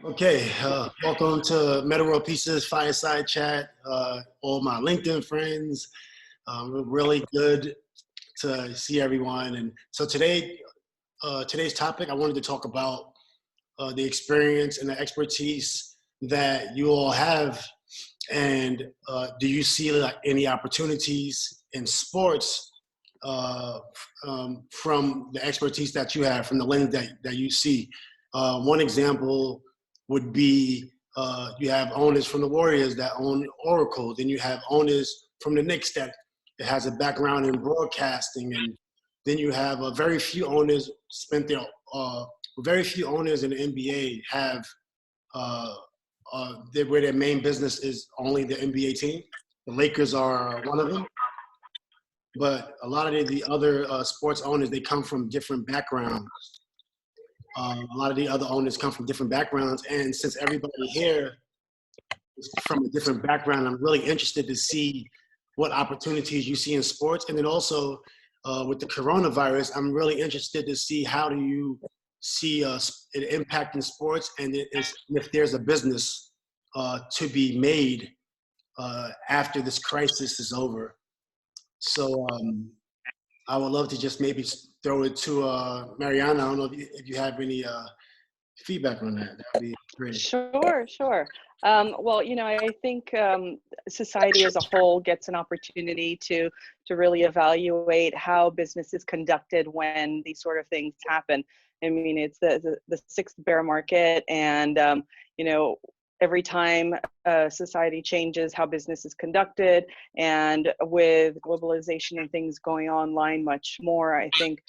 Okay, welcome to Metta World Peace's Fireside Chat. All my LinkedIn friends, really good to see everyone. And so today's topic, I wanted to talk about the experience and the expertise that you all have, and do you see like any opportunities in sports from the expertise that you have, from the lens that you see? One example would be you have owners from the Warriors that own Oracle. Then you have owners from the Knicks that has a background in broadcasting, and then you have very few owners very few owners in the NBA have where their main business is only the NBA team. The Lakers are one of them, but a lot of the other sports owners, they come from different backgrounds. A lot of the other owners come from different backgrounds, and since everybody here is from a different background, I'm really interested to see what opportunities you see in sports. And then also with the coronavirus, I'm really interested to see how do you see an impact in sports, and if there's a business to be made after this crisis is over. So I would love to just maybe throw it to Mariana. I don't know if you have any feedback on that. That would be great. Sure. Well, I think society as a whole gets an opportunity to really evaluate how business is conducted when these sort of things happen. I mean, it's the sixth bear market, and every time society changes how business is conducted, and with globalization and things going online much more, I think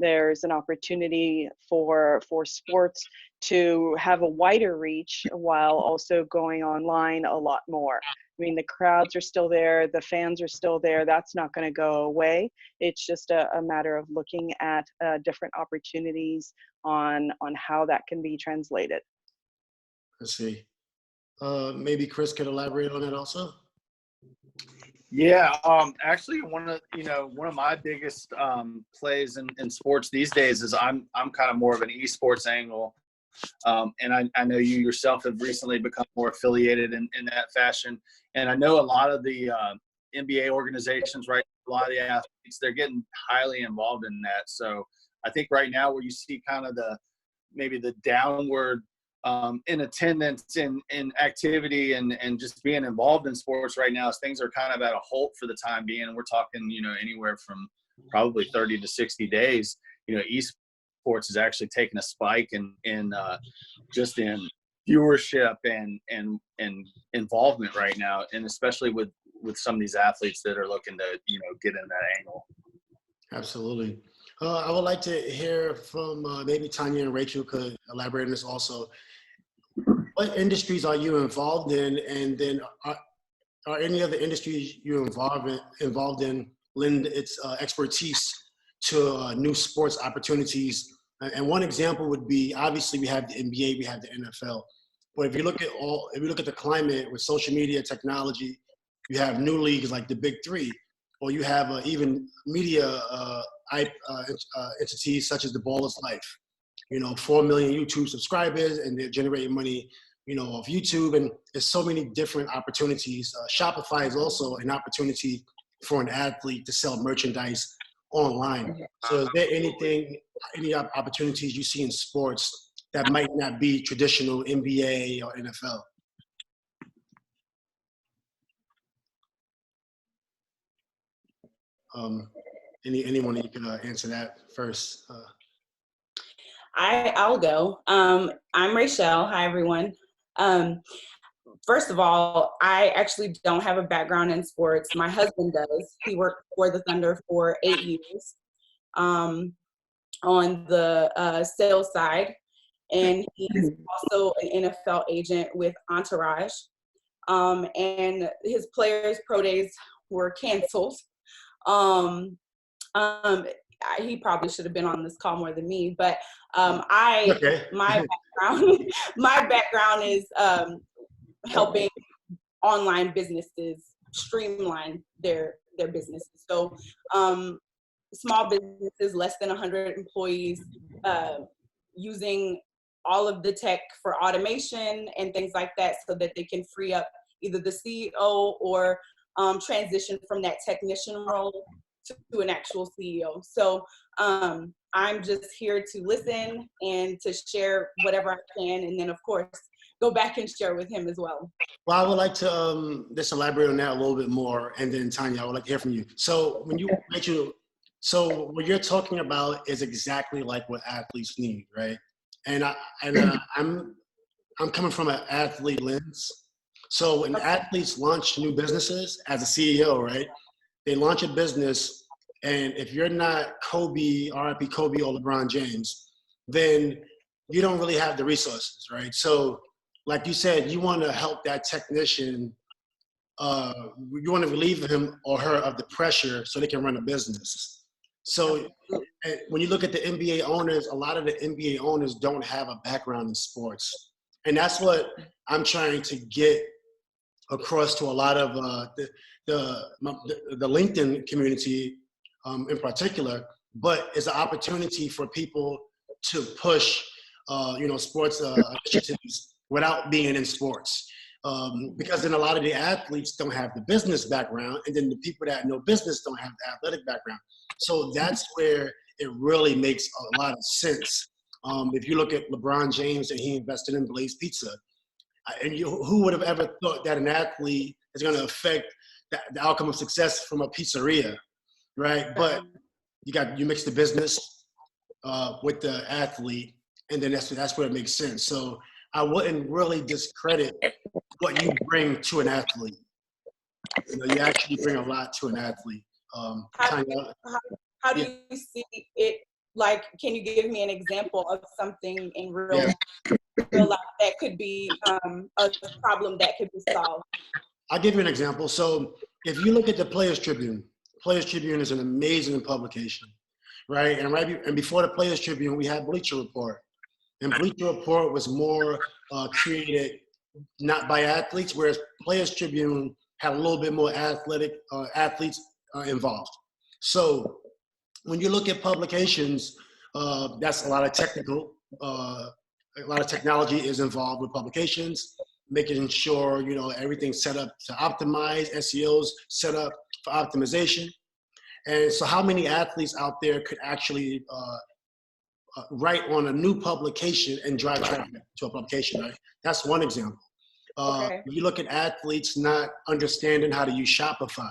there's an opportunity for sports to have a wider reach while also going online a lot more. I mean, the crowds are still there, the fans are still there. That's not going to go away. It's just a matter of looking at different opportunities on how that can be translated. I see. Maybe Chris could elaborate on that also. Yeah, actually, one of my biggest plays in sports these days is I'm kind of more of an esports angle, and I know you yourself have recently become more affiliated in that fashion, and I know a lot of the NBA organizations, right, a lot of the athletes, they're getting highly involved in that. So I think right now where you see kind of maybe the downward in attendance, in activity, and just being involved in sports right now, as things are kind of at a halt for the time being. And we're talking, anywhere from probably 30 to 60 days. Esports is actually taking a spike in just in viewership and involvement right now, and especially with some of these athletes that are looking to get in that angle. Absolutely. I would like to hear from maybe Tanya and Rachel could elaborate on this also. What industries are you involved in, and then are any of the industries you're involved in lend its expertise to new sports opportunities? And one example would be, obviously we have the NBA, we have the NFL, but if you look at the climate with social media, technology, you have new leagues like the Big Three, or you have even media entities such as The Ball is Life. 4 million YouTube subscribers, and they're generating money, off YouTube. And there's so many different opportunities. Shopify is also an opportunity for an athlete to sell merchandise online. So is there any opportunities you see in sports that might not be traditional NBA or NFL? Anyone that you can answer that first? I'll go. I'm Rachel. Hi, everyone. First of all, I actually don't have a background in sports. My husband does. He worked for the Thunder for 8 years on the sales side, and he's also an NFL agent with Entourage. And his players' pro days were canceled. He probably should have been on this call more than me, but my background is helping online businesses streamline their businesses. So small businesses, less than 100 employees, using all of the tech for automation and things like that so that they can free up either the CEO or transition from that technician role to an actual CEO. So I'm just here to listen and to share whatever I can, and then of course go back and share with him as well. Well, I would like to just elaborate on that a little bit more, and then Tanya, I would like to hear from you. So when you mentioned, so what you're talking about is exactly like what athletes need, right? And I'm coming from an athlete lens. So when athletes launch new businesses as a CEO, right? They launch a business, and if you're not Kobe, RIP Kobe or LeBron James, then you don't really have the resources, right? So like you said, you want to help that technician, you want to relieve him or her of the pressure so they can run a business. So when you look at the NBA owners, a lot of the NBA owners don't have a background in sports. And that's what I'm trying to get across to a lot of the LinkedIn community in particular, but it's an opportunity for people to push, sports initiatives without being in sports. Because then a lot of the athletes don't have the business background, and then the people that know business don't have the athletic background. So that's where it really makes a lot of sense. If you look at LeBron James and he invested in Blaze Pizza, and who would have ever thought that an athlete is going to affect the outcome of success from a pizzeria, right? But you mix the business with the athlete, and then that's where it makes sense. So I wouldn't really discredit what you bring to an athlete. You actually bring a lot to an athlete. How do you see it? Like, can you give me an example of something in real life that could be a problem that could be solved? I'll give you an example. So if you look at the Players Tribune is an amazing publication, right? And before the Players Tribune, we had Bleacher Report. And Bleacher Report was more created not by athletes, whereas Players Tribune had a little bit more athletes involved. So when you look at publications, that's a lot of technology is involved with publications, making sure, everything's set up to optimize, SEO's set up for optimization. And so how many athletes out there could actually write on a new publication and drive traffic to a publication, right? That's one example. You look at athletes not understanding how to use Shopify,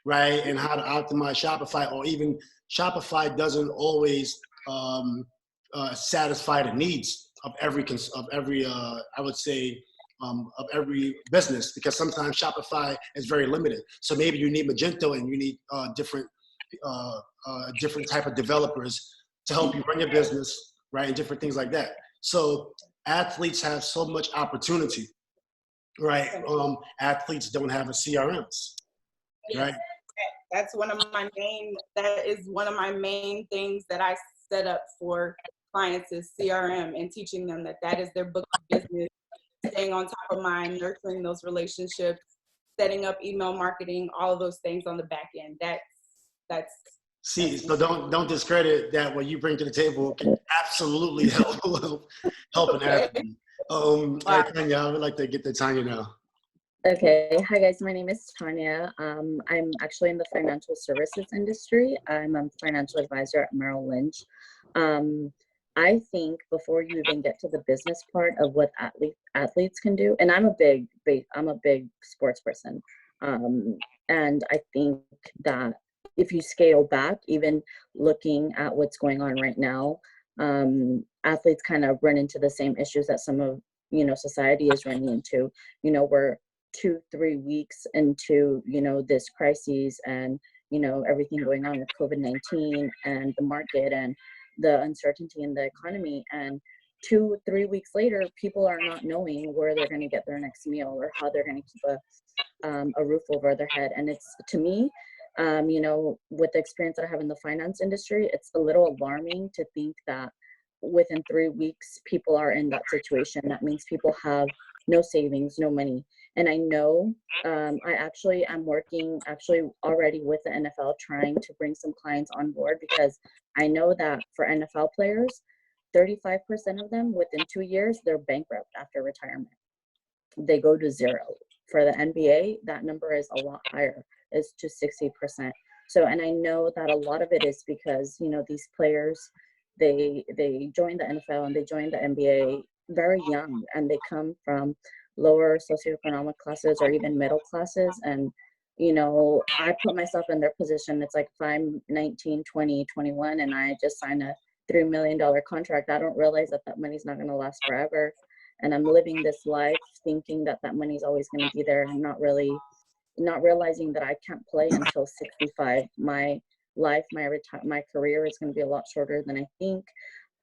right? And how to optimize Shopify, or even Shopify doesn't always satisfy the needs of every business, because sometimes Shopify is very limited. So maybe you need Magento and you need different type of developers to help you run your business, right? And different things like that. So athletes have so much opportunity, right? Athletes don't have a CRMs, right? That is one of my main things that I set up for clients is CRM, and teaching them that is their book of business, staying on top of mind, nurturing those relationships, setting up email marketing, all of those things on the back end. So don't discredit that what you bring to the table can absolutely help an athlete. Tanya, I would like to get to Tanya now. Okay, hi guys, my name is Tanya. I'm actually in the financial services industry. I'm a financial advisor at Merrill Lynch. I think before you even get to the business part of what athletes can do, and I'm a big sports person, and I think that if you scale back, even looking at what's going on right now, athletes kind of run into the same issues that some of society is running into. We're 2-3 weeks into this crisis, and everything going on with COVID-19 and the market and the uncertainty in the economy, and 2-3 weeks later people are not knowing where they're going to get their next meal or how they're going to keep a roof over their head. And it's, to me, with the experience that I have in the finance industry, it's a little alarming to think that within 3 weeks people are in that situation. That means people have no savings, no money. And I know I actually am working already with the NFL, trying to bring some clients on board, because I know that for NFL players, 35% of them within 2 years, they're bankrupt after retirement. They go to zero. For the NBA, that number is a lot higher. It's to 60%. So, and I know that a lot of it is because, you know, these players, they join the NFL and they join the NBA very young, and they come from lower socioeconomic classes or even middle classes. And, you know, I put myself in their position. It's like if I'm 19, 20, 21, and I just sign a $3 million contract, I don't realize that that money's not going to last forever. And I'm living this life thinking that that money's always going to be there, and not realizing that I can't play until 65. My life, my career is going to be a lot shorter than I think.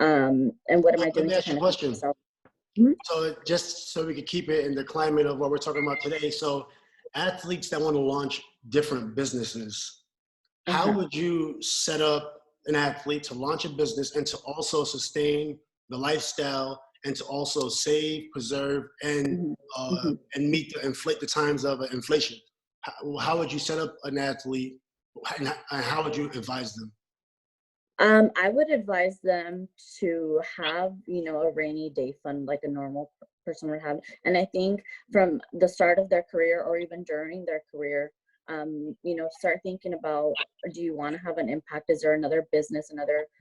And what am I doing to kind of help myself? So just so we could keep it in the climate of what we're talking about today. So athletes that want to launch different businesses, how would you set up an athlete to launch a business and to also sustain the lifestyle and to also save, preserve, and inflate the times of inflation? How would you set up an athlete, and how would you advise them? I would advise them to have, you know, a rainy day fund like a normal person would have. And I think from the start of their career or even during their career, you know, start thinking about, do you want to have an impact? Is there another business,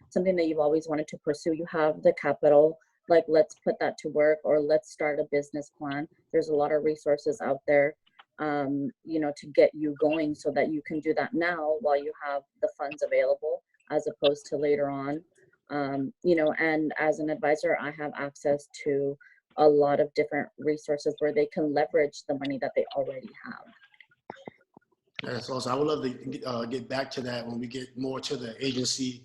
something that you've always wanted to pursue? You have the capital, like, let's put that to work, or let's start a business plan. There's a lot of resources out there, you know, to get you going so that you can do that now while you have the funds available, as opposed to later on. You know, and as an advisor, I have access to a lot of different resources where they can leverage the money that they already have. That's awesome. I would love to get back to that when we get more to the agency,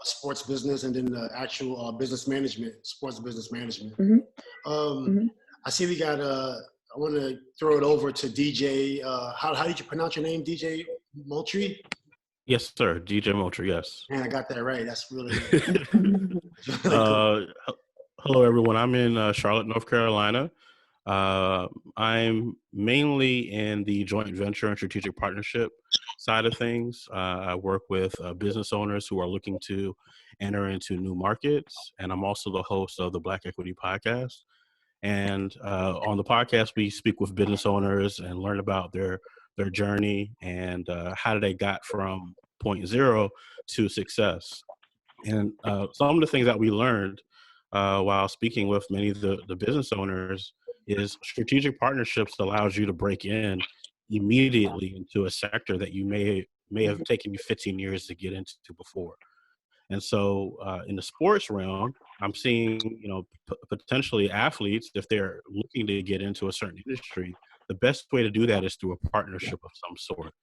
sports business, and then the actual business management, sports business management. I see we got, I want to throw it over to DJ. How did you pronounce your name, DJ Moultrie? Yes, sir. DJ Moultrie, yes. Man, I got that right. That's really, cool. Hello, everyone. I'm in Charlotte, North Carolina. I'm mainly in the joint venture and strategic partnership side of things. I work with business owners who are looking to enter into new markets, and I'm also the host of the Black Equity Podcast. And on the podcast, we speak with business owners and learn about their journey and how they got from 0 to success. And some of the things that we learned while speaking with many of the business owners is strategic partnerships allows you to break in immediately into a sector that you may have taken you 15 years to get into before. And so in the sports realm, I'm seeing, you know, potentially athletes, if they're looking to get into a certain industry, the best way to do that is through a partnership of some sort.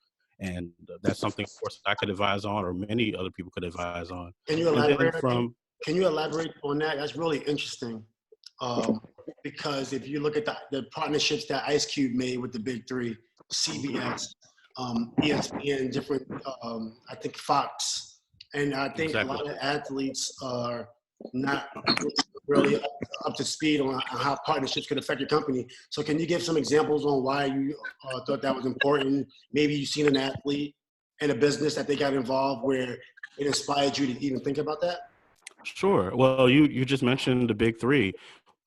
And that's something, of course, I could advise on, or many other people could advise on. Can you elaborate? Can you elaborate on that? That's really interesting. Because if you look at the partnerships that Ice Cube made with the big three, CBS, ESPN, different, I think Fox, and I think a lot of athletes are not really up to speed on how partnerships could affect your company. So can you give some examples on why you thought that was important? Maybe you've seen an athlete in a business that they got involved where it inspired you to even think about that? Sure. Well, you just mentioned the big three.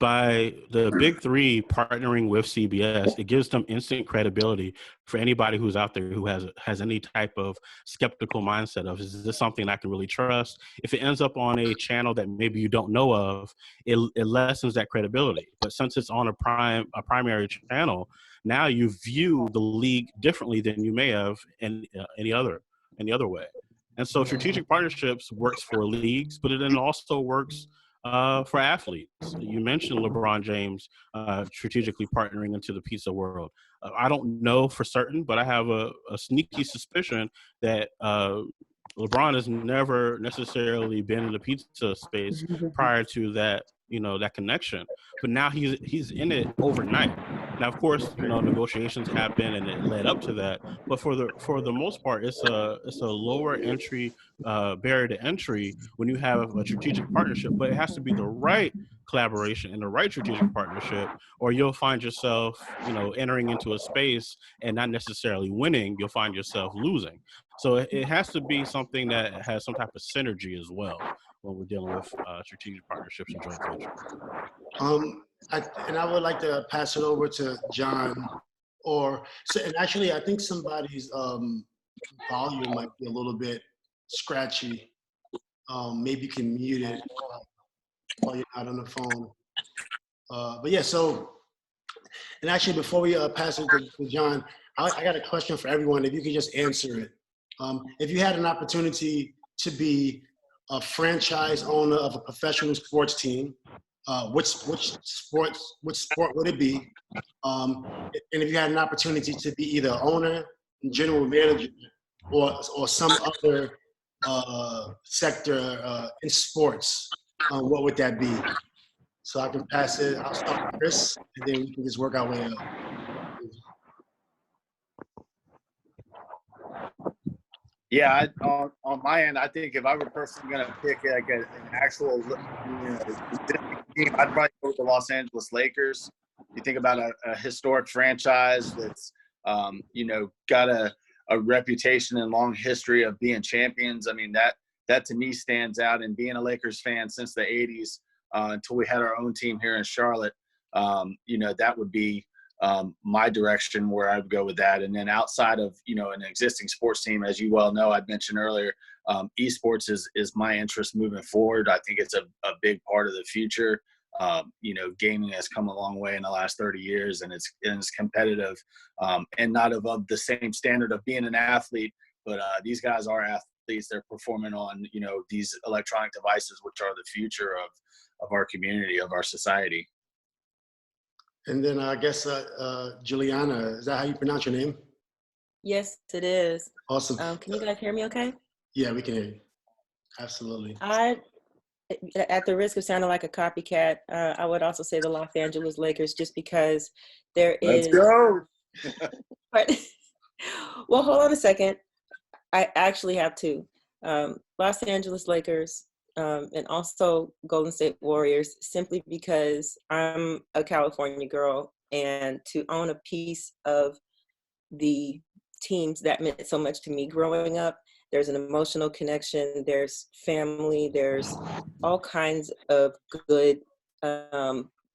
By the big three partnering with CBS, it gives them instant credibility for anybody who's out there who has any type of skeptical mindset of, is this something I can really trust? If it ends up on a channel that maybe you don't know of, it lessens that credibility. But since it's on a primary channel, now you view the league differently than you may have in any other way. And so strategic partnerships works for leagues, but it then also works for athletes. You mentioned LeBron James strategically partnering into the pizza world. I don't know for certain, but I have a sneaky suspicion that LeBron has never necessarily been in the pizza space prior to that, you know, that connection. But now he's in it overnight. Now, of course, you know, negotiations happen and it led up to that. But for the most part, it's a lower entry barrier to entry when you have a strategic partnership. But it has to be the right collaboration and the right strategic partnership, or you'll find yourself, you know, entering into a space and not necessarily winning. You'll find yourself losing. So it has to be something that has some type of synergy as well. when we're dealing with strategic partnerships and joint ventures. I would like to pass it over to John, and actually, I think somebody's volume might be a little bit scratchy. Maybe you can mute it while you're not on the phone. But yeah, and actually, before we pass it to John, I got a question for everyone. If you could just answer it. If you had an opportunity to be a franchise owner of a professional sports team, which sport would it be? And if you had an opportunity to be either owner, general manager, or some other sector in sports, what would that be? So I can pass it. I'll start with Chris, and then we can just work our way up. Yeah, on my end, I think if I were personally going to pick like an actual team, I'd probably go with the Los Angeles Lakers. You think about a historic franchise that's got a reputation and long history of being champions. I mean, that to me stands out. And being a Lakers fan since the 80s until we had our own team here in Charlotte, that would be my direction where I'd go with that. And then outside of, an existing sports team, as you well know, I'd mentioned earlier, esports is my interest moving forward. I think it's a big part of the future. Gaming has come a long way in the last 30 years, and it's competitive, and not of the same standard of being an athlete, but these guys are athletes. They're performing on, these electronic devices, which are the future of our community, of our society. And then I guess Juliana, is that how you pronounce your name? Yes, it is. Awesome. Can you guys hear me okay? Yeah, we can hear you. Absolutely. At the risk of sounding like a copycat, I would also say the Los Angeles Lakers, just because there is. Let's go. But, well, hold on a second. I actually have two. Los Angeles Lakers, and also Golden State Warriors, simply because I'm a California girl, and to own a piece of the teams that meant so much to me growing up, there's an emotional connection, there's family, there's all kinds of good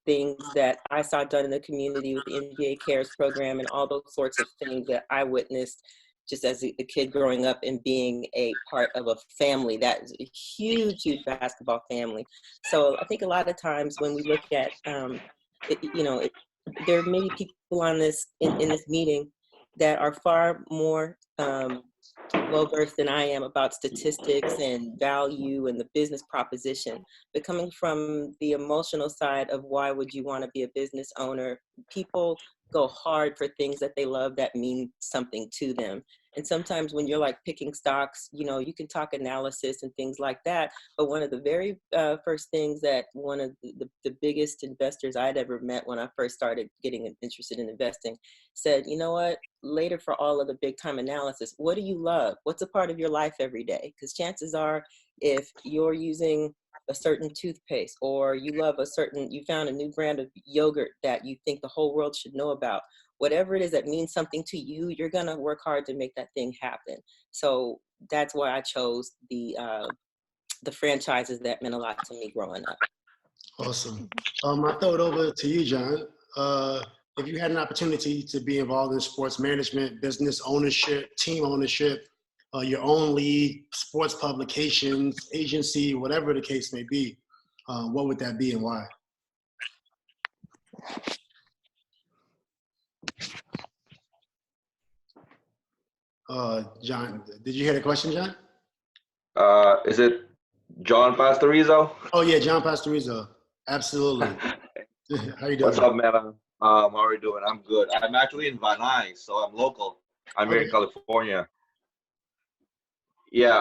things that I saw done in the community with the NBA Cares program and all those sorts of things that I witnessed just as a kid growing up and being a part of a family that is a huge, huge basketball family. So I think a lot of times when we look at, there may be people on this in this meeting that are far more well-versed than I am about statistics and value and the business proposition. But coming from the emotional side of why would you want to be a business owner, people go hard for things that they love that mean something to them. And sometimes when you're like picking stocks, you can talk analysis and things like that. But one of the very first things that one of the biggest investors I'd ever met when I first started getting interested in investing said, you know what, later for all of the big time analysis, what do you love? What's a part of your life every day? Because chances are if you're using a certain toothpaste or you found a new brand of yogurt that you think the whole world should know about, whatever it is that means something to you, you're going to work hard to make that thing happen. So that's why I chose the franchises that meant a lot to me growing up. Awesome. I throw it over to you, John. If you had an opportunity to be involved in sports management, business ownership, team ownership, your own league, sports publications, agency, whatever the case may be, what would that be and why? John, did you hear the question, John? Is it John Pastorizo? Oh yeah, John Pastorizo. Absolutely. How you doing? What's up, Metta? How are you doing? I'm good. I'm actually in Van Nuys, so I'm local. I'm here in California. Yeah,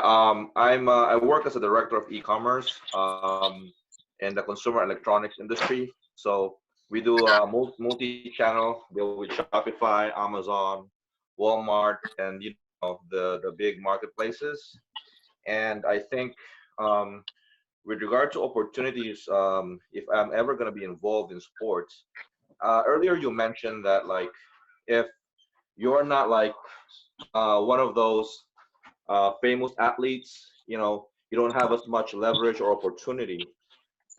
I work as a director of e-commerce in the consumer electronics industry. So we do multi-channel, deal with Shopify, Amazon, Walmart, and the big marketplaces. And I think with regard to opportunities, if I'm ever going to be involved in sports, earlier you mentioned that like if you're not like one of those famous athletes, you you don't have as much leverage or opportunity.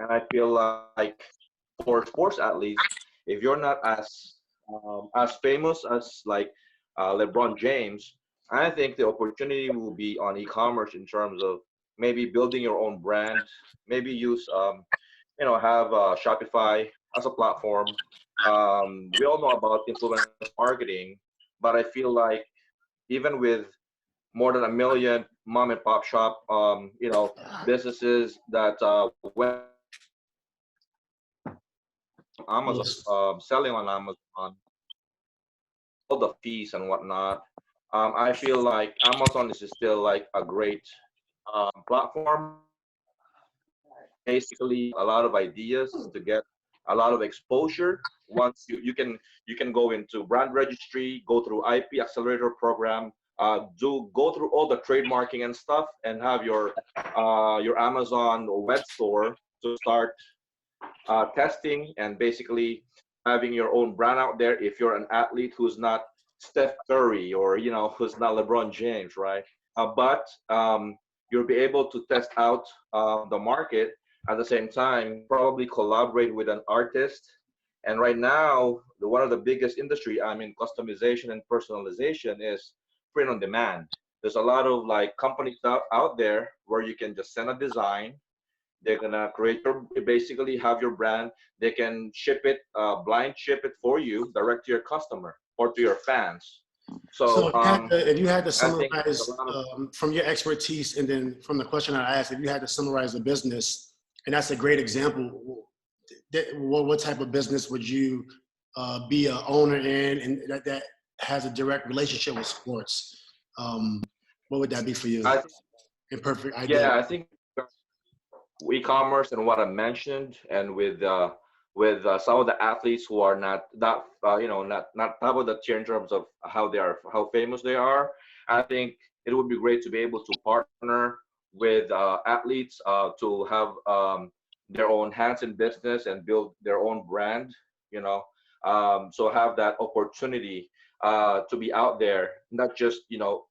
And I feel like for sports athletes, if you're not as famous as like LeBron James, I think the opportunity will be on e-commerce in terms of maybe building your own brand, maybe use have Shopify as a platform. We all know about influence marketing, but I feel like even with more than 1 million mom and pop shop, businesses that went Amazon, selling on Amazon, all the fees and whatnot. I feel like Amazon is still like a great platform. Basically, a lot of ideas to get a lot of exposure. Once you can go into brand registry, go through IP accelerator program, do go through all the trademarking and stuff, and have your Amazon web store to start testing and basically having your own brand out there if you're an athlete who's not Steph Curry or who's not LeBron James, right? But you'll be able to test out the market at the same time, probably collaborate with an artist. And right now, one of the biggest industry, I mean, customization and personalization is print on demand. There's a lot of like companies out there where you can just send a design. They're gonna create basically have your brand. They can ship it, blind ship it for you direct to your customer or to your fans. So So if you had to I think there's summarize a lot of from your expertise, and then from the question I asked, if you had to summarize a business, and that's a great example, what type of business would you be an owner in, and that has a direct relationship with sports? What would that be for you? I think, In perfect ideal. yeah, I think e-commerce and what I mentioned, and with some of the athletes who are not that not top of the tier in terms of how famous they are. I think it would be great to be able to partner with athletes to have their own hands in business and build their own brand. So have that opportunity to be out there, not just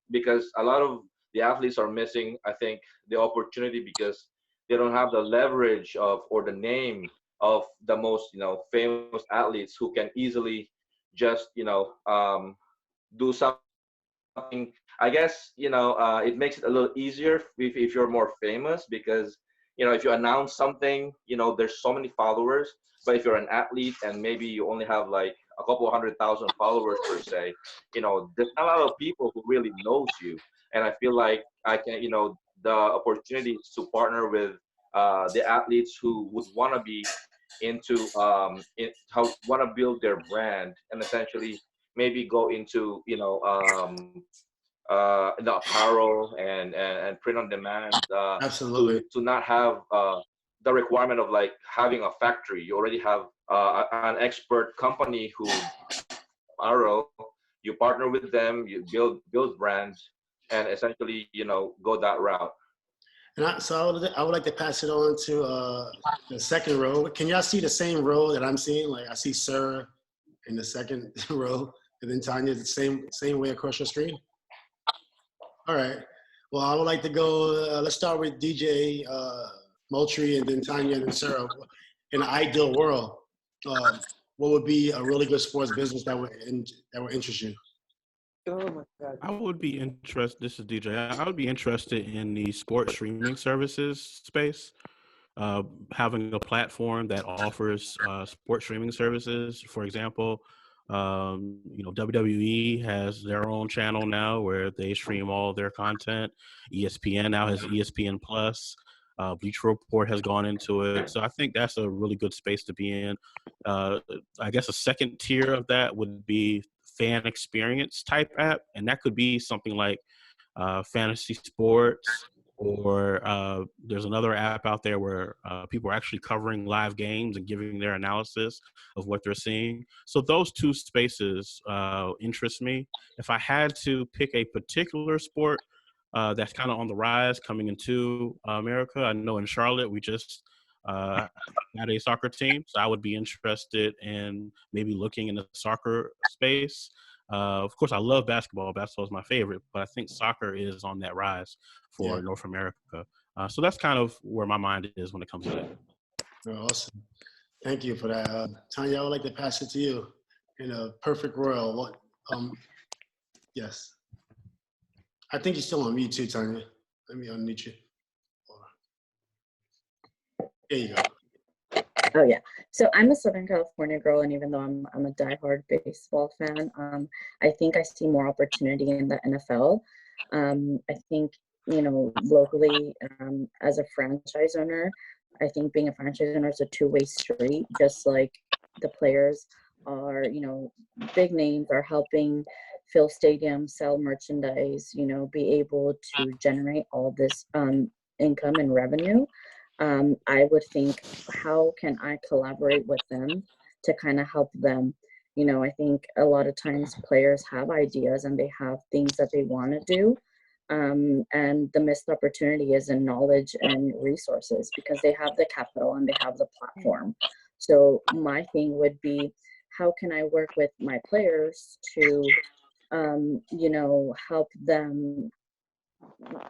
because a lot of the athletes are missing, I think, the opportunity because they don't have the leverage of or the name of the most famous athletes who can easily just do something. I guess it makes it a little easier if you're more famous because if you announce something, there's so many followers. But if you're an athlete and maybe you only have like a couple 100,000 followers per se, there's not a lot of people who really knows you. And I feel like I can, the opportunity to partner with the athletes who would want to be into how want to build their brand and essentially maybe go into the apparel and print on demand Absolutely. to not have the requirement of like having a factory. You already have an expert company who apparel. You partner with them, you build brands, and essentially go that route. And I would like to pass it on to the second row. Can y'all see the same row that I'm seeing? Like I see Sarah in the second row, and then Tanya the same way across your screen. All right. Well, I would like to go. Let's start with DJ Moultrie, and then Tanya, and then Sarah. In an ideal world, what would be a really good sports business that would interest you? Oh my God. I would be interested. This is DJ. I would be interested in the sports streaming services space. Having a platform that offers sports streaming services. For example, WWE has their own channel now where they stream all their content. ESPN now has ESPN Plus. Bleacher Report has gone into it. So I think that's a really good space to be in. I guess a second tier of that would be fan experience type app, and that could be something like fantasy sports, or there's another app out there where people are actually covering live games and giving their analysis of what they're seeing. So those two spaces interest me. If I had to pick a particular sport that's kind of on the rise coming into America, I know in Charlotte we just had a soccer team, so I would be interested in maybe looking in the soccer space. Of course, I love basketball. Basketball is my favorite, but I think soccer is on that rise for North America. So that's kind of where my mind is when it comes to that. Oh, awesome. Thank you for that. Tanya, I would like to pass it to you. In a perfect world, what, yes. I think you're still on mute too, Tanya. Let me unmute you. There you go. Oh yeah. So I'm a Southern California girl, and even though I'm a diehard baseball fan, I think I see more opportunity in the NFL. I think, you know, locally, as a franchise owner, I think being a franchise owner is a two-way street. Just like the players are, you know, big names are helping fill stadiums, sell merchandise, you know, be able to generate all this income and revenue. I would think, how can I collaborate with them to kind of help them? You know, I think a lot of times players have ideas and they have things that they want to do. And the missed opportunity is in knowledge and resources, because they have the capital and they have the platform. So my thing would be, how can I work with my players to, you know, help them,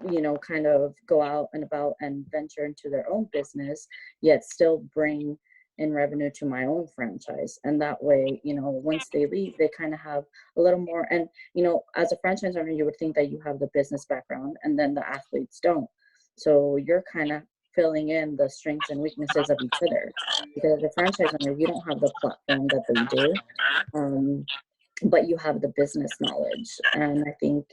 you know, kind of go out and about and venture into their own business, yet still bring in revenue to my own franchise. And that way, you know, once they leave, they kind of have a little more. And, you know, as a franchise owner, you would think that you have the business background and then the athletes don't. So you're kind of filling in the strengths and weaknesses of each other, because as a franchise owner, you don't have the platform that they do, but you have the business knowledge. And I think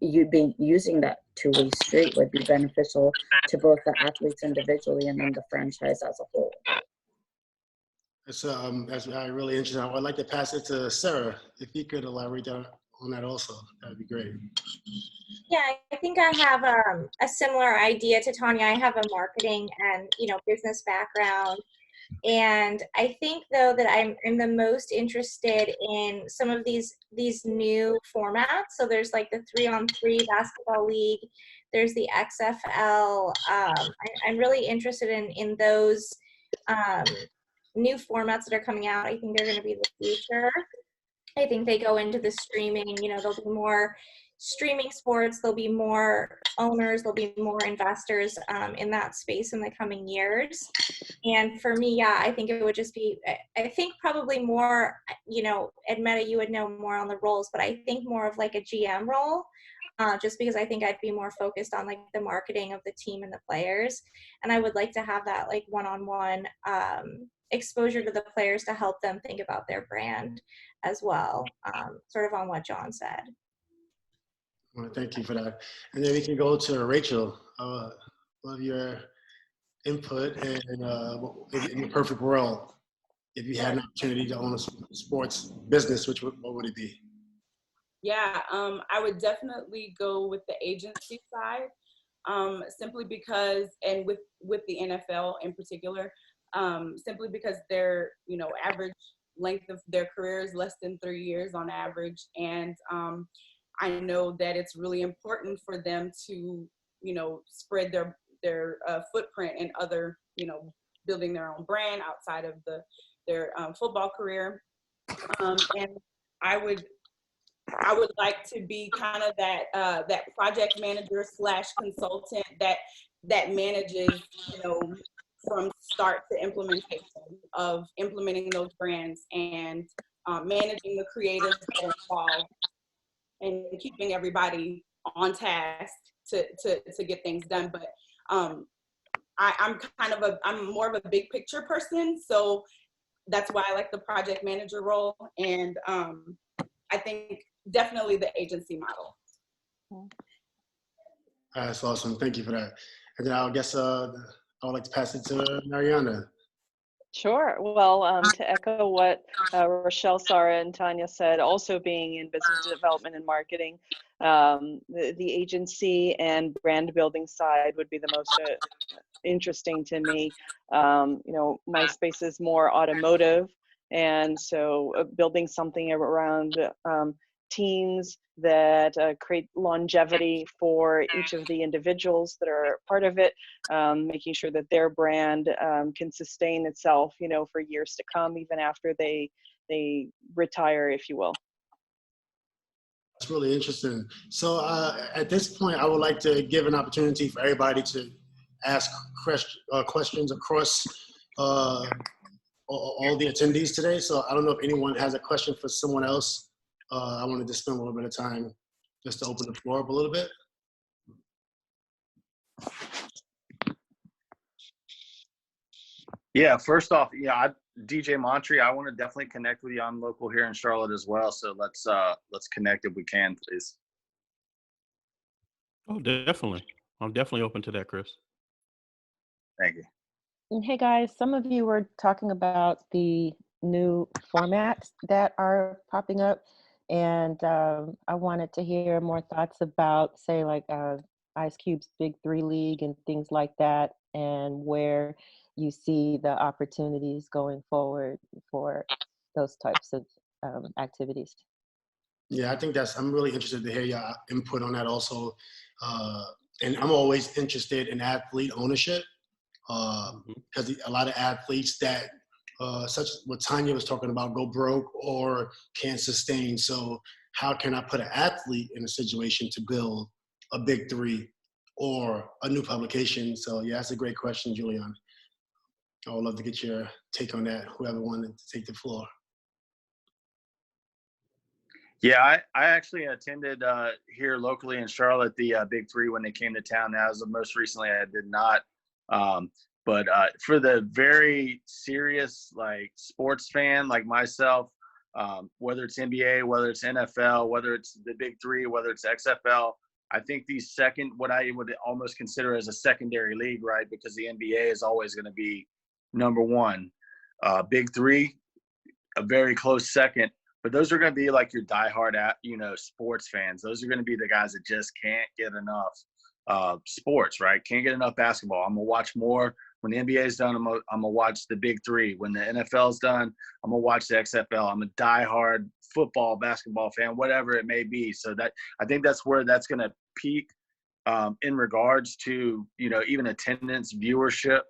using that two-way street would be beneficial to both the athletes individually and then the franchise as a whole. That's really interesting. I would like to pass it to Sarah. If you could elaborate on that also, that'd be great. Yeah, I think I have a similar idea to Tanya. I have a marketing and, you know, business background. And I think, though, that I'm the most interested in some of these new formats. So there's like the 3-on-3 basketball league. There's the XFL. I'm really interested in those new formats that are coming out. I think they're going to be the future. I think they go into the streaming. You know, there'll be more streaming sports. There'll be more owners. There'll be more investors in that space in the coming years. And for me, yeah, I think it would just be, I think probably more, you know, at Metta, you would know more on the roles, but I think more of like a GM role, just because I think I'd be more focused on like the marketing of the team and the players. And I would like to have that like one-on-one exposure to the players to help them think about their brand as well, sort of on what John said. Well, thank you for that. And then we can go to Rachel. Love your input. And in the perfect world, if you had an opportunity to own a sports business, what would it be? Yeah, I would definitely go with the agency side, simply because, and with the NFL in particular, simply because their, you know, average length of their career is less than 3 years on average. And I know that it's really important for them to, you know, spread their footprint in other, you know, building their own brand outside of their football career. And I would like to be kind of that project manager / consultant that manages, you know, from start to implementation of implementing those brands and managing the creatives that are involved and keeping everybody on task to get things done. But I'm more of a big picture person, so that's why I like the project manager role. And I think definitely the agency model. That's awesome. Thank you for that. And then I guess I would like to pass it to Mariana. Sure. Well, to echo what Rochelle, Sarah, and Tanya said, also being in business development and marketing, the agency and brand building side would be the most interesting to me. You know, my space is more automotive, and so building something around teams that create longevity for each of the individuals that are part of it, making sure that their brand can sustain itself, you know, for years to come, even after they retire, if you will. That's really interesting. So at this point, I would like to give an opportunity for everybody to ask questions across all the attendees today. So I don't know if anyone has a question for someone else. I wanted to spend a little bit of time just to open the floor up a little bit. Yeah, first off, DJ Montry, I want to definitely connect with you. I'm local here in Charlotte as well, so let's connect if we can, please. Oh, definitely. I'm definitely open to that, Chris. Thank you. Hey guys, some of you were talking about the new formats that are popping up, and I wanted to hear more thoughts about, say, like Ice Cube's Big Three League and things like that, and where you see the opportunities going forward for those types of activities. Yeah, I think I'm really interested to hear your input on that also. And I'm always interested in athlete ownership because a lot of athletes that, such as what Tanya was talking about, go broke or can't sustain. So how can I put an athlete in a situation to build a Big Three or a new publication? So yeah, that's a great question, Juliana. I would love to get your take on that, whoever wanted to take the floor. Yeah, I actually attended here locally in Charlotte the Big Three when they came to town. As of most recently, I did not. But for the very serious like sports fan like myself, whether it's NBA, whether it's NFL, whether it's the Big Three, whether it's XFL, I think these what I would almost consider as a secondary league, right? Because the NBA is always going to be number one. Big Three, a very close second. But those are going to be like your diehard, sports fans. Those are going to be the guys that just can't get enough sports, right? Can't get enough basketball. I'm going to watch more. When the NBA is done, I'm going to watch the Big Three. When the NFL is done, I'm going to watch the XFL. I'm a diehard football, basketball fan, whatever it may be. So I think that's where that's going to peak in regards to, even attendance, viewership.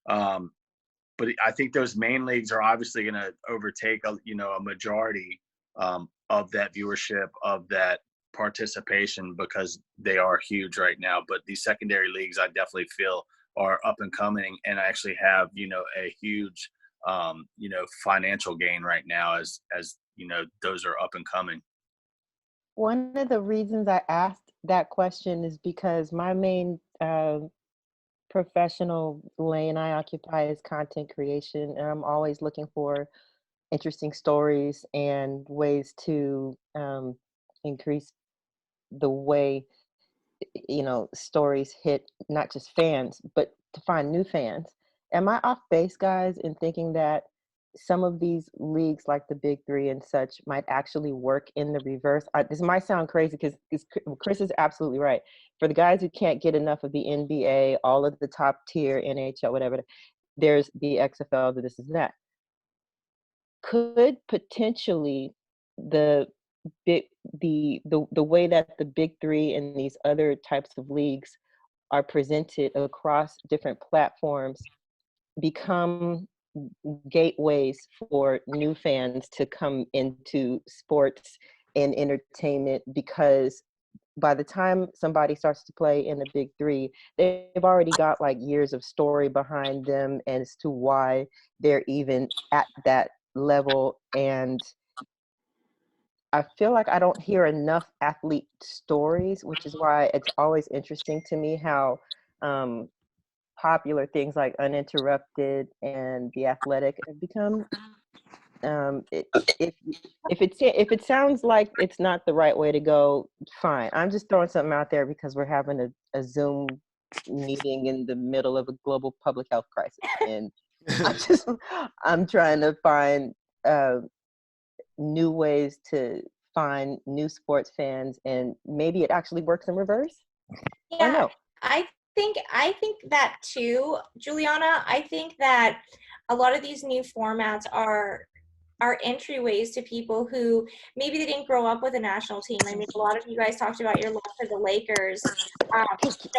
But I think those main leagues are obviously going to overtake, a majority of that viewership, of that participation, because they are huge right now. But these secondary leagues, I definitely feel, are up and coming, and actually have, a huge, financial gain right now as those are up and coming. One of the reasons I asked that question is because my main professional lane I occupy is content creation, and I'm always looking for interesting stories and ways to increase the way stories hit not just fans, but to find new fans. Am I off base, guys, in thinking that some of these leagues like the Big Three and such might actually work in the reverse? This might sound crazy because Chris is absolutely right. For the guys who can't get enough of the NBA, all of the top tier NHL, whatever, there's the XFL, this is that. Could potentially the way that the Big Three and these other types of leagues are presented across different platforms become gateways for new fans to come into sports and entertainment? Because by the time somebody starts to play in the Big Three, they've already got like years of story behind them as to why they're even at that level. And I feel like I don't hear enough athlete stories, which is why it's always interesting to me how popular things like Uninterrupted and The Athletic have become. If it sounds like it's not the right way to go, fine. I'm just throwing something out there because we're having a Zoom meeting in the middle of a global public health crisis, and I'm trying to find new ways to find new sports fans, and maybe it actually works in reverse. Yeah, or no. I think that too, Juliana. I think that a lot of these new formats are entryways to people who maybe they didn't grow up with a national team. I mean, a lot of you guys talked about your love for the Lakers.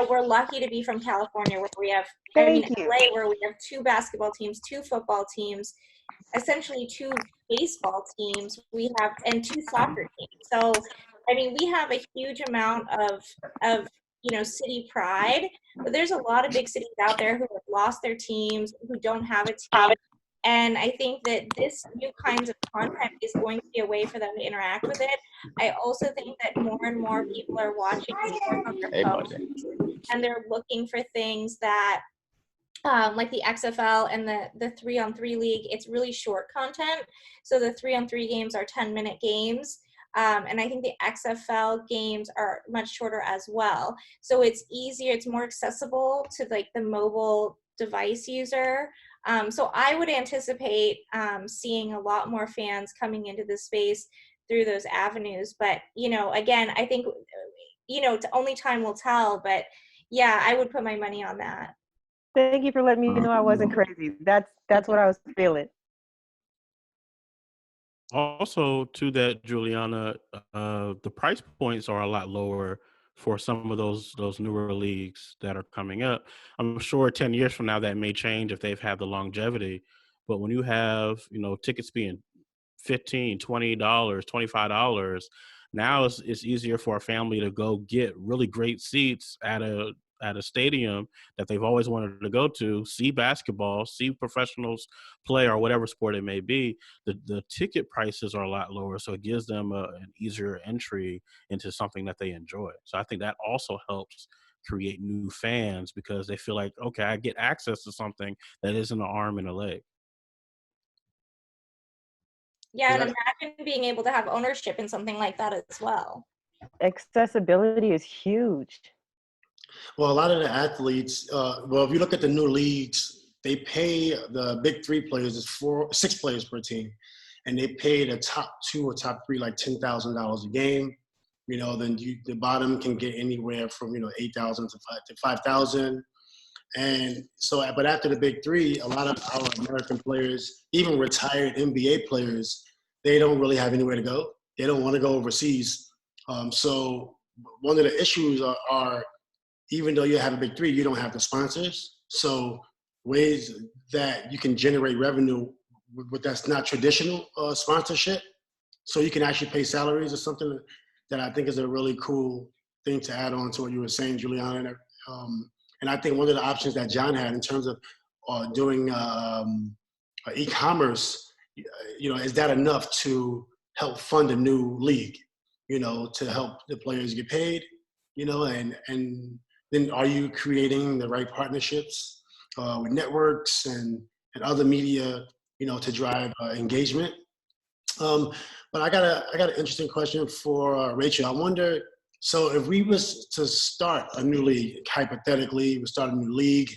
We're lucky to be from California, where we have, LA, where we have 2 basketball teams, 2 football teams, essentially 2 baseball teams. We have, and 2 soccer teams. So, I mean, we have a huge amount of city pride. But there's a lot of big cities out there who have lost their teams, who don't have a team. And I think that this new kinds of content is going to be a way for them to interact with it. I also think that more and more people are watching sports on their phones, and they're looking for things that, like the XFL and the 3-on-3 league, it's really short content. So the 3-on-3 games are 10-minute games. And I think the XFL games are much shorter as well. So it's easier, it's more accessible to like the mobile device user. So I would anticipate seeing a lot more fans coming into the space through those avenues. But, again, I think, only time will tell. But yeah, I would put my money on that. Thank you for letting me know I wasn't crazy. That's what I was feeling. Also, to that, Juliana, the price points are a lot lower for some of those newer leagues that are coming up. I'm sure 10 years from now that may change if they've had the longevity. But when you have, tickets being $15, $20, $25, now it's easier for a family to go get really great seats at a stadium that they've always wanted to go to, see basketball, see professionals play or whatever sport it may be. The ticket prices are a lot lower, so it gives them an easier entry into something that they enjoy. So I think that also helps create new fans because they feel like, okay, I get access to something that isn't an arm and a leg. Yeah, and imagine being able to have ownership in something like that as well. Accessibility is huge. Well, a lot of the athletes, if you look at the new leagues, they pay the big three players, it's 6 players per team, and they pay the top 2 or top 3 like $10,000 a game. Then the bottom can get anywhere from $8,000 to $5,000. And so, but after the big three, a lot of our American players, even retired NBA players, they don't really have anywhere to go. They don't want to go overseas. So one of the issues are even though you have a big three, you don't have the sponsors. So ways that you can generate revenue with that's not traditional sponsorship. So you can actually pay salaries or something that I think is a really cool thing to add on to what you were saying, Juliana. And I think one of the options that John had in terms of doing e-commerce, is that enough to help fund a new league, to help the players get paid, and then are you creating the right partnerships with networks and other media, to drive engagement? But I got an interesting question for Rachel. I wonder, so if we was to start a new league, hypothetically, we start a new league,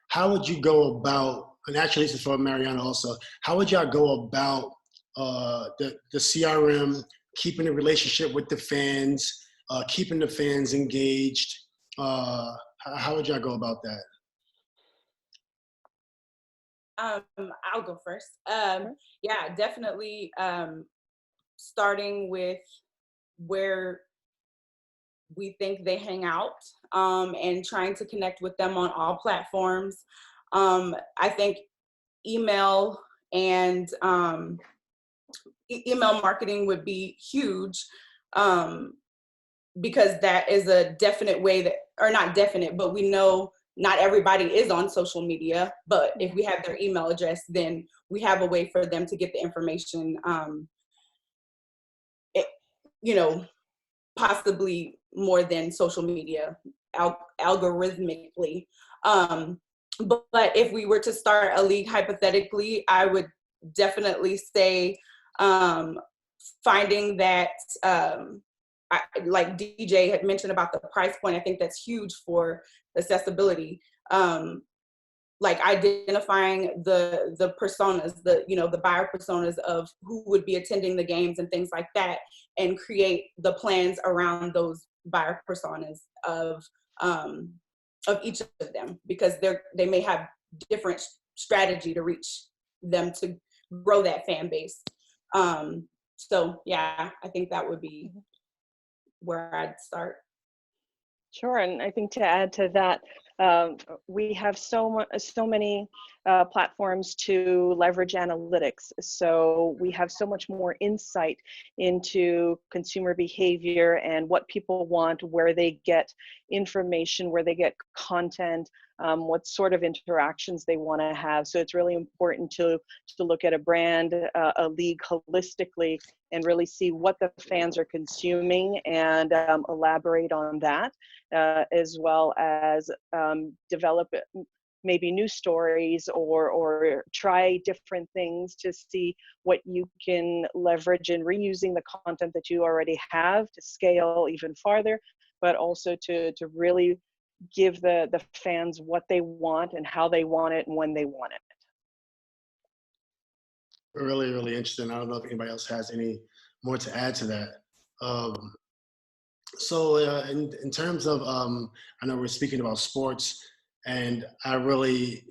how would you go about, and actually this is for Mariana also, how would y'all go about the CRM, keeping the relationship with the fans, keeping the fans engaged? How would y'all go about that? I'll go first. Yeah, definitely starting with where we think they hang out, and trying to connect with them on all platforms. I think email and email marketing would be huge, because that is a definite way that, or not definite, but we know not everybody is on social media, but if we have their email address, then we have a way for them to get the information, possibly more than social media, algorithmically. But if we were to start a league hypothetically, I would definitely say finding that, like DJ had mentioned about the price point, I think that's huge for accessibility. Like identifying the personas, the buyer personas of who would be attending the games and things like that, and create the plans around those buyer personas of each of them, because they may have different strategy to reach them to grow that fan base. So yeah, I think that would be where I'd start. Sure, and I think to add to that, we have so many platforms to leverage analytics. So we have so much more insight into consumer behavior and what people want, where they get information, where they get content, what sort of interactions they want to have. So it's really important to look at a brand, a league holistically, and really see what the fans are consuming and elaborate on that, as well as develop maybe new stories or try different things to see what you can leverage in reusing the content that you already have to scale even farther, but also to really give the fans what they want and how they want it and when they want it. Really, really interesting. I don't know if anybody else has any more to add to that. So in terms of, I know we're speaking about sports, and I really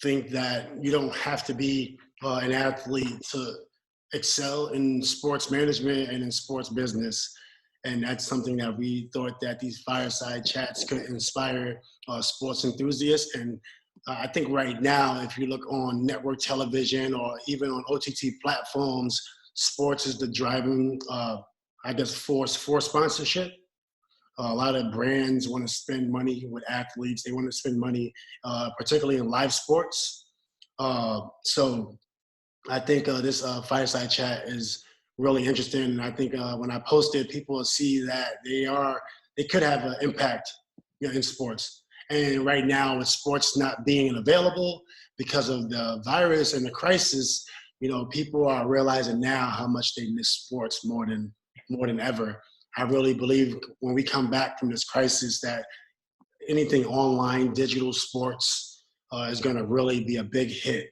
think that you don't have to be an athlete to excel in sports management and in sports business. And that's something that we thought that these fireside chats could inspire sports enthusiasts. And I think right now, if you look on network television or even on OTT platforms, sports is the driving, force for sponsorship. A lot of brands want to spend money with athletes. They want to spend money, particularly in live sports. So I think this fireside chat is really interesting. And I think when I post it, people will see that they could have an impact, in sports. And right now, with sports not being available because of the virus and the crisis, people are realizing now how much they miss sports more than ever. I really believe when we come back from this crisis that anything online, digital sports is going to really be a big hit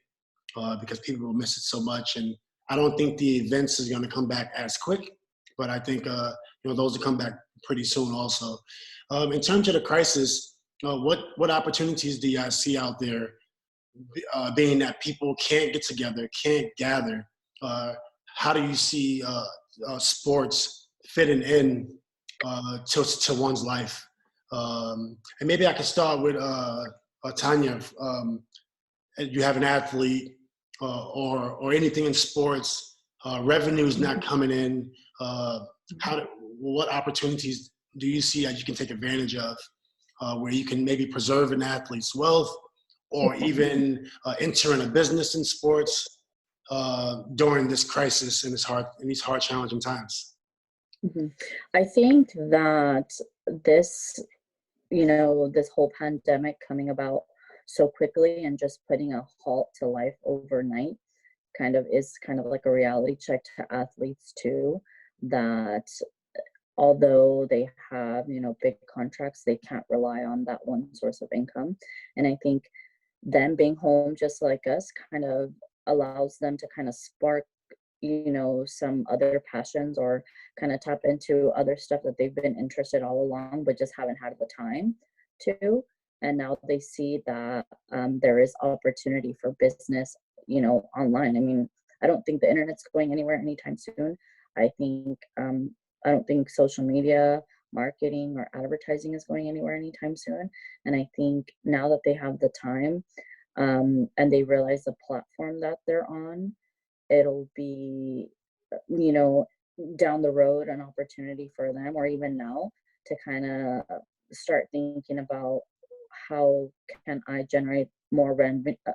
because people will miss it so much. And I don't think the events is going to come back as quick, but I think those will come back pretty soon also. In terms of the crisis, what opportunities do you guys see out there, being that people can't get together, can't gather? How do you see sports fitting in to one's life? And maybe I could start with Tanya. You have an athlete or anything in sports, revenue's not coming in. What opportunities do you see that you can take advantage of where you can maybe preserve an athlete's wealth or even enter in a business in sports during this crisis and these hard, challenging times? I think that this, this whole pandemic coming about so quickly and just putting a halt to life overnight is like a reality check to athletes too, that although they have, big contracts, they can't rely on that one source of income. And I think them being home just like us kind of allows them to kind of spark some other passions or kind of tap into other stuff that they've been interested all along but just haven't had the time to. And now they see that there is opportunity for business online. I mean, I don't think the internet's going anywhere anytime soon. I don't think social media marketing or advertising is going anywhere anytime soon. And I think now that they have the time and they realize the platform that they're on, it'll be, down the road an opportunity for them, or even now, to kind of start thinking about how can I generate more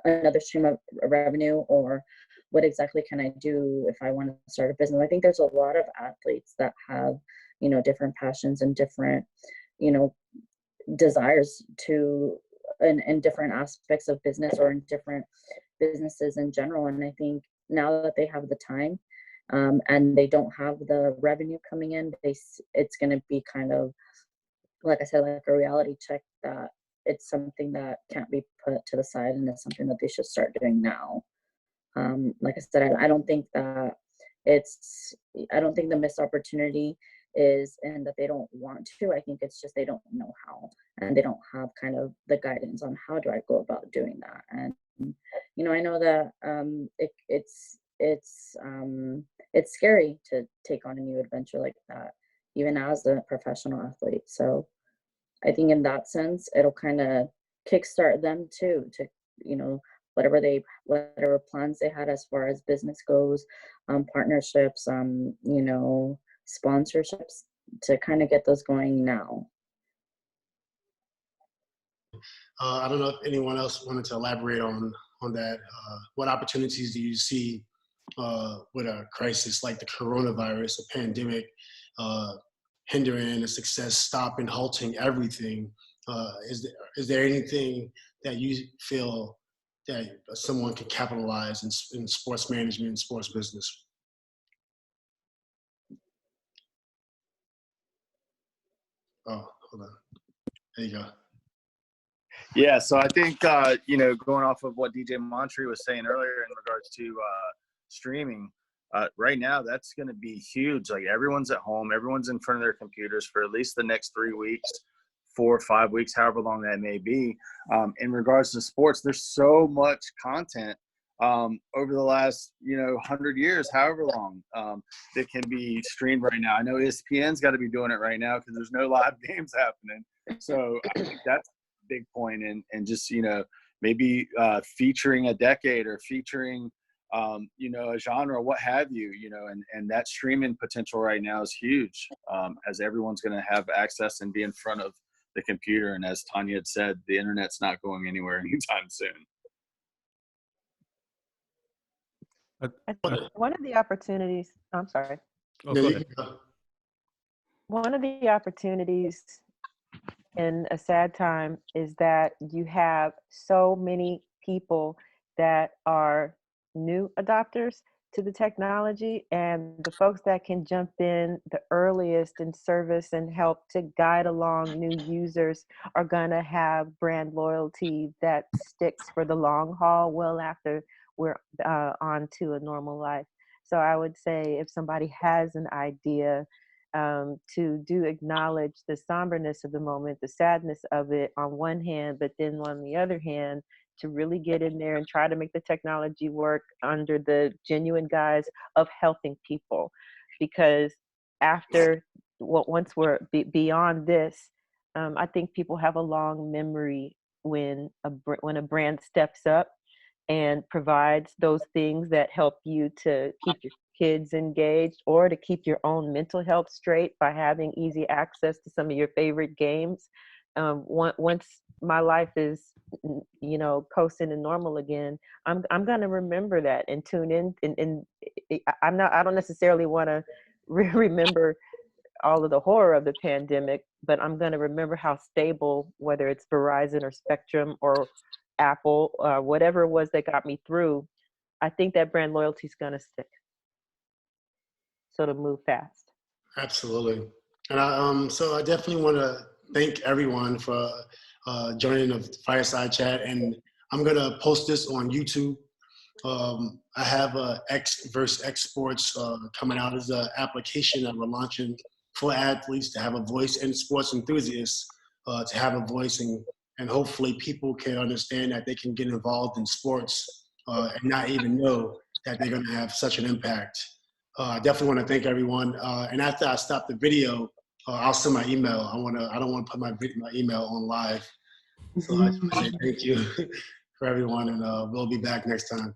another stream of revenue, or what exactly can I do if I want to start a business. I think there's a lot of athletes that have, different passions and different, desires to in different aspects of business or in different businesses in general. And I think now that they have the time and they don't have the revenue coming in, it's going to be kind of, like I said, like a reality check that it's something that can't be put to the side, and it's something that they should start doing now. Like I said, I don't think that I don't think the missed opportunity is in that they don't want to. I think it's just they don't know how, and they don't have kind of the guidance on how do I go about doing that. And I know that it's scary to take on a new adventure like that, even as a professional athlete. So I think in that sense, it'll kind of kickstart them too, to, whatever plans they had as far as business goes, partnerships, you know, sponsorships, to kind of get those going now. I don't know if anyone else wanted to elaborate on that. What opportunities do you see with a crisis like the coronavirus, a pandemic, hindering the success, stopping, halting everything? Is there anything that you feel that someone can capitalize in sports management and sports business? Oh, hold on. There you go. Yeah, so I think you know, going off of what DJ Montry was saying earlier in regards to streaming, right now that's going to be huge. Like, everyone's at home, everyone's in front of their computers for at least the next 3 weeks, 4 or 5 weeks, however long that may be. In regards to sports, there's so much content over the last 100 years, however long, that can be streamed right now. I know ESPN's got to be doing it right now because there's no live games happening. So I think that's big point, and just maybe featuring a decade or featuring a genre, what have you, and that streaming potential right now is huge, as everyone's going to have access and be in front of the computer, and as Tanya had said, the internet's not going anywhere anytime soon. One of the opportunities, I'm sorry. Oh, go ahead. One of the opportunities in a sad time is that you have so many people that are new adopters to the technology, and the folks that can jump in the earliest in service and help to guide along new users are going to have brand loyalty that sticks for the long haul, well after we're on to a normal life. So I would say, if somebody has an idea, to do acknowledge the somberness of the moment, the sadness of it on one hand, but then on the other hand, to really get in there and try to make the technology work under the genuine guise of helping people. Because once we're beyond this, I think people have a long memory when a brand steps up and provides those things that help you to keep your kids engaged, or to keep your own mental health straight by having easy access to some of your favorite games. Once my life is, coasting and normal again, I'm going to remember that and tune in. And I don't necessarily want to remember all of the horror of the pandemic, but I'm going to remember how stable, whether it's Verizon or Spectrum or Apple, whatever it was that got me through, I think that brand loyalty is going to stick. So to move fast. Absolutely. And so I definitely want to thank everyone for joining the Fireside Chat. And I'm going to post this on YouTube. I have X versus X Sports coming out as an application that we're launching for athletes to have a voice, and sports enthusiasts to have a voice, and hopefully people can understand that they can get involved in sports and not even know that they're going to have such an impact. I definitely want to thank everyone. And after I stop the video, I'll send my email. I don't want to put my email on live. So I just want to say thank you for everyone, and we'll be back next time.